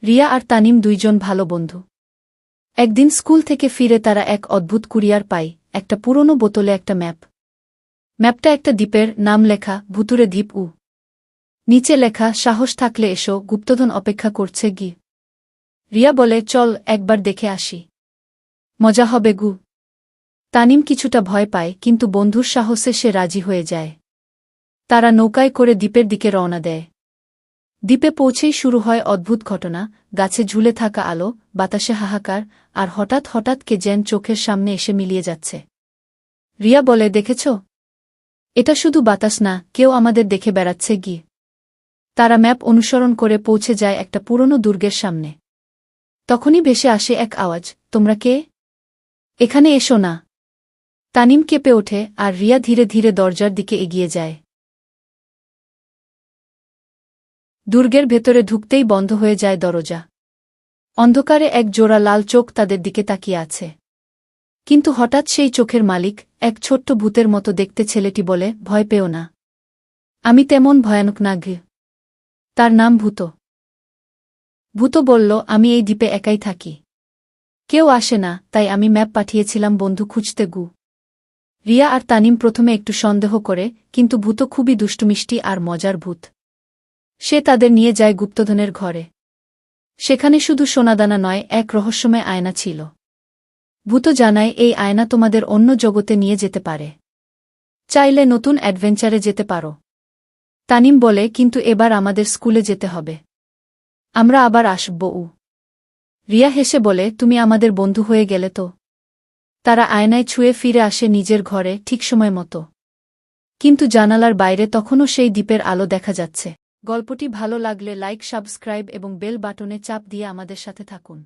রিয়া আর তানিম দুইজন ভালো বন্ধু। একদিন স্কুল থেকে ফিরে তারা এক অদ্ভুত কুরিয়ার পায়, একটা পুরনো বোতলে একটা ম্যাপ। ম্যাপটা একটা দ্বীপের নাম লেখা, ভুতুরে দ্বীপ। নিচে লেখা, সাহস থাকলে এসো, গুপ্তধন অপেক্ষা করছে গি। রিয়া বলে, চল একবার দেখে আসি, মজা হবে গু। তানিম কিছুটা ভয় পায়, কিন্তু বন্ধুর সাহসে সে রাজি হয়ে যায়। তারা নৌকায় করে দ্বীপের দিকে রওনা দেয়। দ্বীপে পৌঁছেই শুরু হয় অদ্ভুত ঘটনা, গাছে ঝুলে থাকা আলো, বাতাসে হাহাকার, আর হঠাৎ হঠাৎ কে যেন চোখের সামনে এসে মিলিয়ে যাচ্ছে। রিয়া বলে, দেখেছ? এটা শুধু বাতাস না, কেউ আমাদের দেখে বেড়াচ্ছে গি। তারা ম্যাপ অনুসরণ করে পৌঁছে যায় একটা পুরনো দুর্গের সামনে। তখনই ভেসে আসে এক আওয়াজ, তোমরা কে? এখানে এসো না। তানিম কেঁপে ওঠে, আর রিয়া ধীরে ধীরে দরজার দিকে এগিয়ে যায়। দুর্গের ভেতরে ঢুকতেই বন্ধ হয়ে যায় দরজা। অন্ধকারে এক জোড়া লাল চোখ তাদের দিকে তাকিয়ে আছে। কিন্তু হঠাৎ সেই চোখের মালিক, এক ছোট্ট ভূতের মতো দেখতে ছেলেটি বলে, ভয় পেও না, আমি তেমন ভয়ানক না গে। তার নাম ভূত। ভূত বলল, আমি এই দ্বীপে একাই থাকি, কেউ আসে না, তাই আমি ম্যাপ পাঠিয়েছিলাম বন্ধু খুঁজতে গু। রিয়া আর তানিম প্রথমে একটু সন্দেহ করে, কিন্তু ভূত খুবই দুষ্টুমিষ্টি আর মজার ভূত। সে তাদের নিয়ে যায় গুপ্তধনের ঘরে। সেখানে শুধু সোনাদানা নয়, এক রহস্যময় আয়না ছিল। ভূত জানায়, এই আয়না তোমাদের অন্য জগতে নিয়ে যেতে পারে, চাইলে নতুন অ্যাডভেঞ্চারে যেতে পারো। তানিম বলে, কিন্তু এবার আমাদের স্কুলে যেতে হবে, আমরা আবার আসব। রিয়া হেসে বলে, তুমি আমাদের বন্ধু হয়ে গেলে তো। তারা আয়নায় ছুঁয়ে ফিরে আসে নিজের ঘরে ঠিক সময় মতো। কিন্তু জানালার বাইরে তখনও সেই দ্বীপের আলো দেখা যাচ্ছে। গল্পটি ভালো লাগলে লাইক, সাবস্ক্রাইব এবং বেল বাটনে চাপ দিয়ে আমাদের সাথে থাকুন।